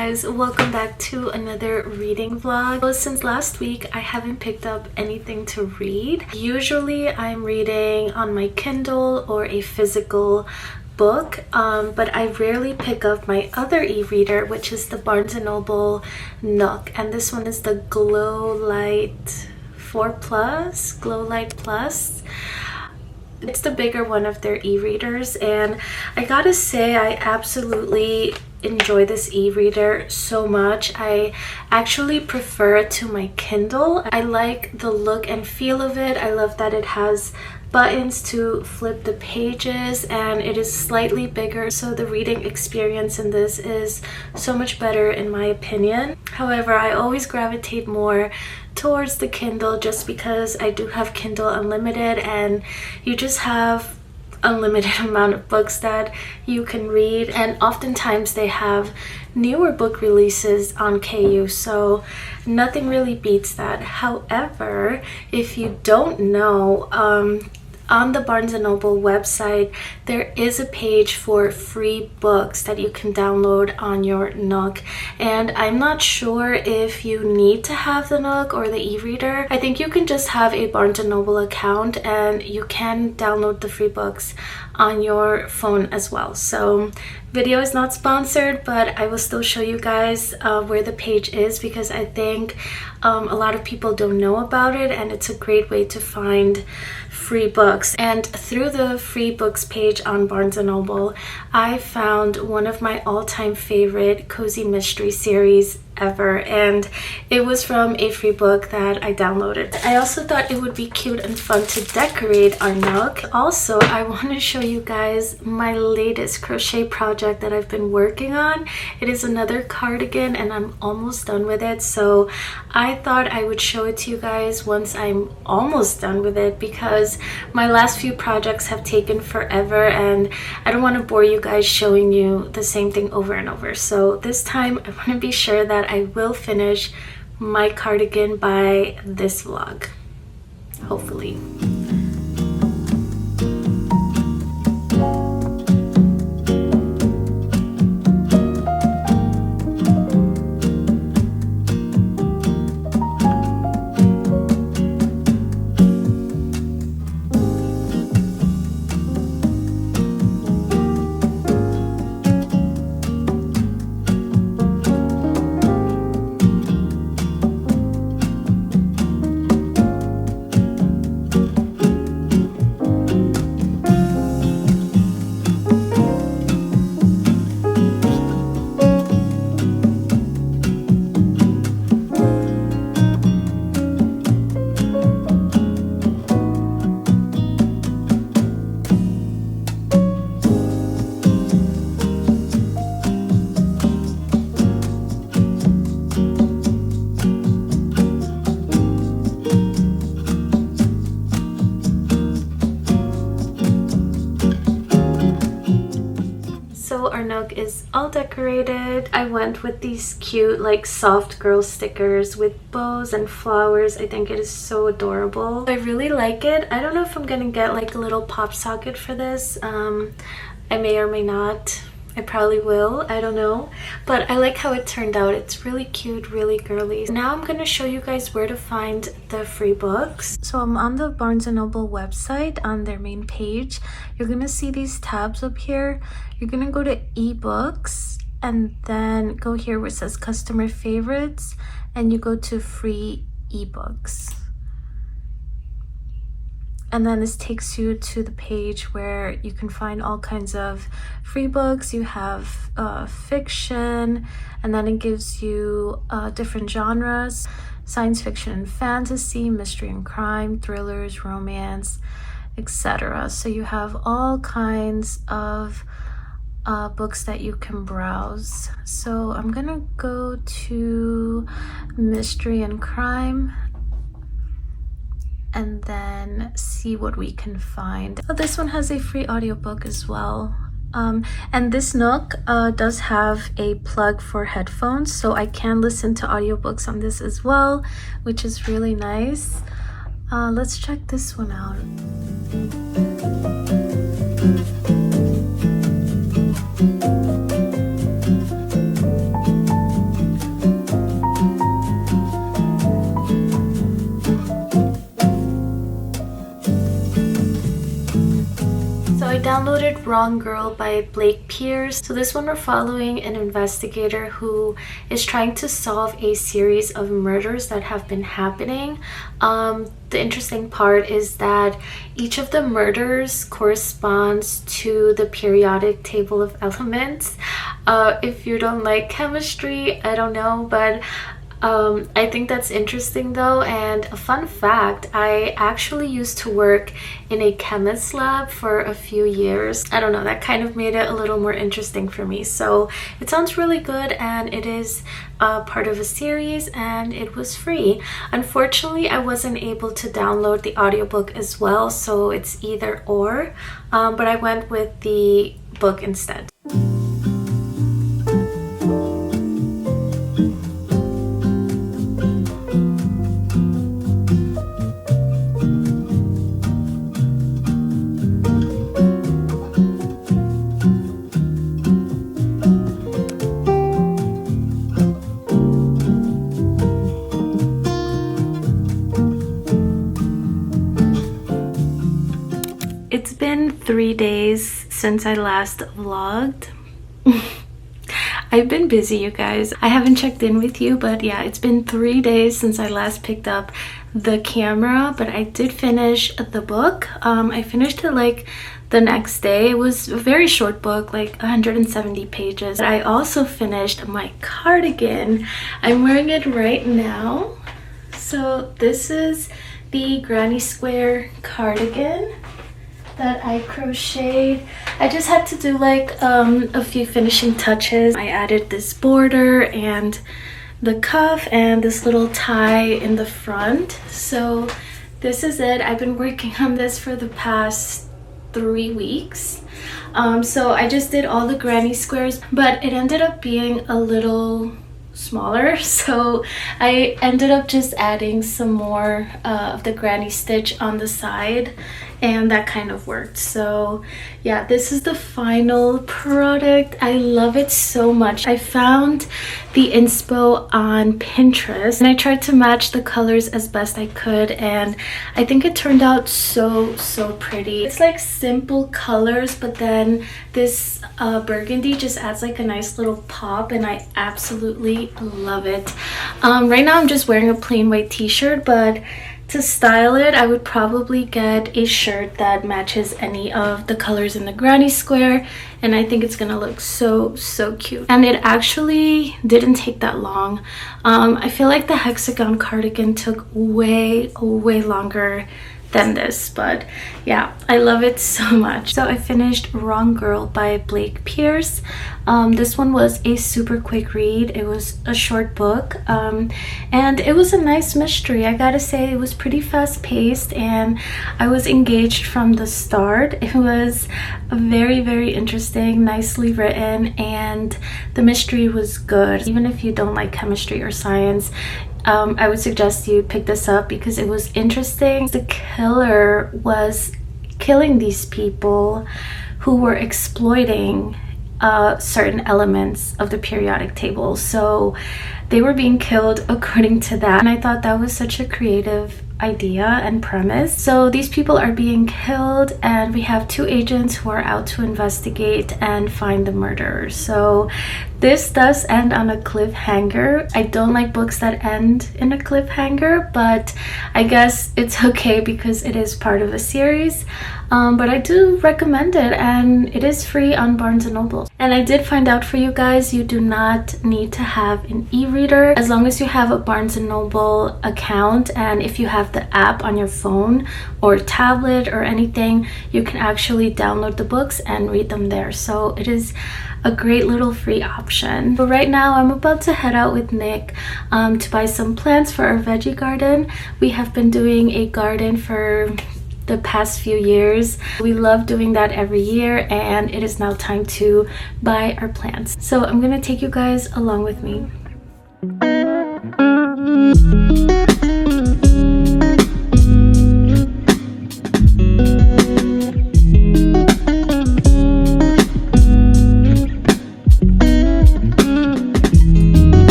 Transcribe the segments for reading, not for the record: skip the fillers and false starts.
guys, welcome back to another reading vlog. Well, since last week I haven't picked up anything to read. Usually I'm reading on my Kindle or a physical book, but I rarely pick up my other e-reader, which is the Barnes & Noble Nook, and this one is the Glow Light 4 Plus, Glow Light Plus. It's the bigger one of their e-readers, and I gotta say I absolutely enjoy this e-reader so much. I actually prefer it to my Kindle. I like the look and feel of it. I love that it has buttons to flip the pages, and it is slightly bigger, so the reading experience in this is so much better in my opinion. However, I always gravitate more towards the Kindle just because I do have Kindle Unlimited, and you just have unlimited amount of books that you can read, and oftentimes they have newer book releases on KU, so nothing really beats that. However, if you don't know, on the Barnes & Noble website, there is a page for free books that you can download on your Nook. And I'm not sure if you need to have the Nook or the e-reader. I think you can just have a Barnes & Noble account and you can download the free books on your phone as well. So video is not sponsored, but I will still show you guys where the page is, because I think a lot of people don't know about it, and it's a great way to find free books. And through the free books page on Barnes & Noble, I found one of my all-time favorite cozy mystery series ever, and it was from a free book that I downloaded. I also thought it would be cute and fun to decorate our Nook. Also, I want to show you guys my latest crochet project that I've been working on. It is another cardigan and I'm almost done with it, so I thought I would show it to you guys once I'm almost done with it, because my last few projects have taken forever and I don't want to bore you guys showing you the same thing over and over. So this time I want to be sure that I will finish my cardigan by this vlog, hopefully. Our Nook is all decorated. I went with these cute like soft girl stickers with bows and flowers. I think it is so adorable. I really like it. I don't know if I'm gonna get like a little pop socket for this. I may or may not. I probably will, I don't know, but I like how it turned out. It's really cute, really girly. Now I'm gonna show you guys where to find the free books. So I'm on the Barnes & Noble website on their main page. You're gonna see these tabs up here. You're gonna go to ebooks and then go here where it says customer favorites, and you go to free ebooks. And then this takes you to the page where you can find all kinds of free books. You have fiction, and then it gives you different genres: science fiction and fantasy, mystery and crime, thrillers, romance, etc. So you have all kinds of books that you can browse. So I'm gonna go to mystery and crime and then see what we can find. Oh, this one has a free audiobook as well. And this Nook does have a plug for headphones, so I can listen to audiobooks on this as well, which is really nice. Let's check this one out. I downloaded Wrong Girl by Blake Pierce. So this one we're following an investigator who is trying to solve a series of murders that have been happening. The interesting part is that each of the murders corresponds to the periodic table of elements. If you don't like chemistry, I don't know, but I think that's interesting though. And a fun fact, I actually used to work in a chemist lab for a few years. I don't know, that kind of made it a little more interesting for me. So it sounds really good, and it is part of a series, and it was free. Unfortunately, I wasn't able to download the audiobook as well, so it's either or, but I went with the book instead. It's been 3 days since I last vlogged. I've been busy, you guys. I haven't checked in with you, but yeah, it's been 3 days since I last picked up the camera, but I did finish the book. I finished it like the next day. It was a very short book, like 170 pages. I also finished my cardigan. I'm wearing it right now. So this is the granny square cardigan that I crocheted. I just had to do like a few finishing touches. I added this border and the cuff and this little tie in the front. So this is it. I've been working on this for the past 3 weeks. So I just did all the granny squares, but it ended up being a little smaller, so I ended up just adding some more of the granny stitch on the side, and that kind of worked. So yeah, this is the final product. I love it so much. I found the inspo on Pinterest and I tried to match the colors as best I could, and I think it turned out so pretty. It's like simple colors, but then this burgundy just adds like a nice little pop, and I absolutely love it. Right now I'm just wearing a plain white t-shirt, but to style it, I would probably get a shirt that matches any of the colors in the granny square, and I think it's gonna look so cute. And it actually didn't take that long. I feel like the hexagon cardigan took way longer than this, but yeah, I love it so much. So I finished Wrong Girl by Blake Pierce. This one was a super quick read. It was a short book, and it was a nice mystery. I gotta say, it was pretty fast paced and I was engaged from the start. It was very interesting, nicely written, and the mystery was good. Even if you don't like chemistry or science, I would suggest you pick this up because it was interesting. The killer was killing these people who were exploiting certain elements of the periodic table. So they were being killed according to that, and I thought that was such a creative idea and premise. So these people are being killed, and we have 2 agents who are out to investigate and find the murderers. So this does end on a cliffhanger. I don't like books that end in a cliffhanger, but I guess it's okay because it is part of a series. But I do recommend it, and it is free on Barnes & Noble. And I did find out for you guys, you do not need to have an e-reader as long as you have a Barnes & Noble account, and if you have the app on your phone or tablet or anything, you can actually download the books and read them there. So it is a great little free option. But right now I'm about to head out with Nick to buy some plants for our veggie garden. We have been doing a garden for the past few years. We love doing that every year, and it is now time to buy our plants. So I'm gonna take you guys along with me.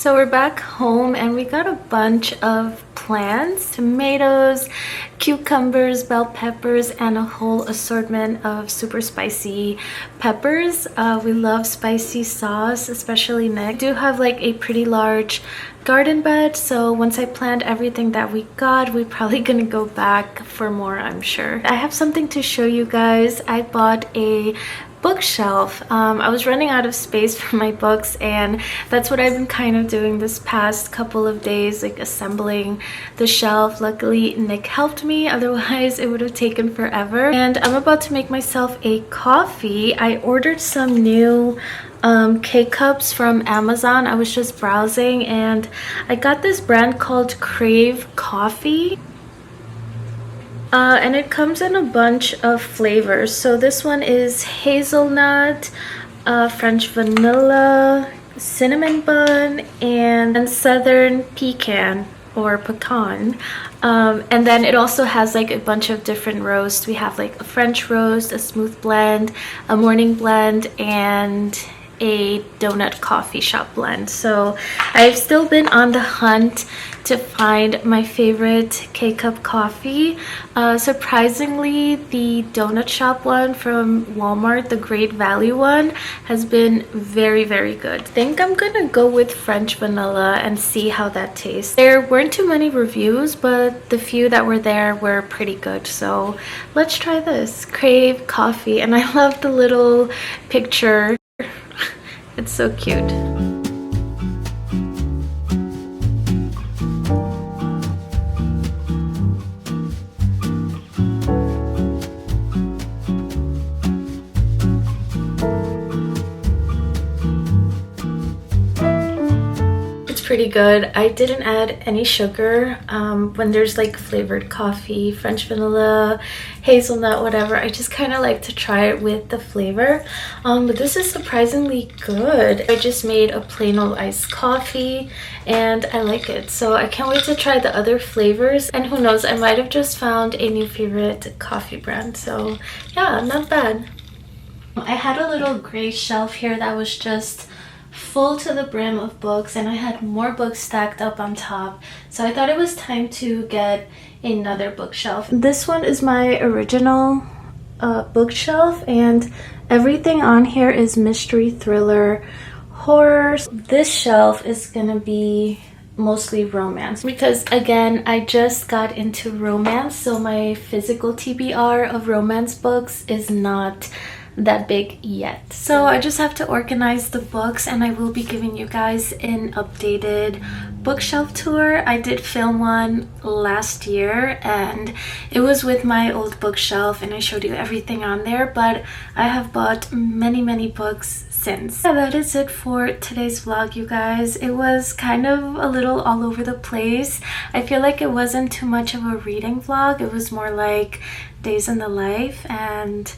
So we're back home and we got a bunch of plants, tomatoes, cucumbers, bell peppers, and a whole assortment of super spicy peppers. We love spicy sauce, especially Nick. I do have like a pretty large garden bed, so once I plant everything that we got, we're probably gonna go back for more, I'm sure. I have something to show you guys. I bought a bookshelf. I was running out of space for my books, and that's what I've been kind of doing this past couple of days, like assembling the shelf. Luckily Nick helped me, otherwise it would have taken forever. And I'm about to make myself a coffee. I ordered some new K-cups from Amazon. I was just browsing and I got this brand called Crave Coffee. And it comes in a bunch of flavors. So this one is hazelnut, French vanilla, cinnamon bun, and southern pecan or pecan. And then it also has like a bunch of different roasts. We have like a French roast, a smooth blend, a morning blend, and a donut coffee shop blend. So I've still been on the hunt to find my favorite K-cup coffee. Surprisingly, the donut shop one from Walmart, the Great Value one, has been very, very good. I think I'm gonna go with French vanilla and see how that tastes. There weren't too many reviews, but the few that were there were pretty good. So let's try this Crave Coffee. And I love the little picture. It's so cute. Pretty good. I didn't add any sugar when there's like flavored coffee, French vanilla, hazelnut, whatever. I just kind of like to try it with the flavor, but this is surprisingly good. I just made a plain old iced coffee and I like it, so I can't wait to try the other flavors. And who knows, I might have just found a new favorite coffee brand. So yeah, not bad. I had a little gray shelf here that was just full to the brim of books, and I had more books stacked up on top, so I thought it was time to get another bookshelf. This one is my original bookshelf, and everything on here is mystery, thriller, horror. This shelf is gonna be mostly romance because, again, I just got into romance, so my physical TBR of romance books is not that big yet. So I just have to organize the books, and I will be giving you guys an updated bookshelf tour. I did film one last year and it was with my old bookshelf, and I showed you everything on there, but I have bought many books since. Yeah, that is it for today's vlog, you guys. It was kind of a little all over the place. I feel like it wasn't too much of a reading vlog. It was more like days in the life and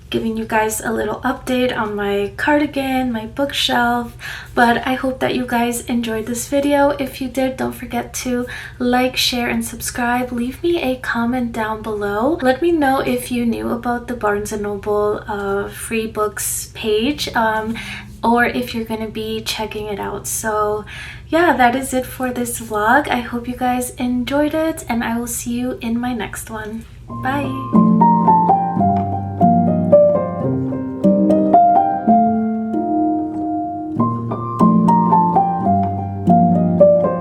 giving you guys a little update on my cardigan, my bookshelf. But I hope that you guys enjoyed this video. If you did, don't forget to like, share, and subscribe. Leave me a comment down below. Let me know if you knew about the Barnes & Noble free books page, or if you're gonna be checking it out. So yeah, that is it for this vlog. I hope you guys enjoyed it, and I will see you in my next one. Bye!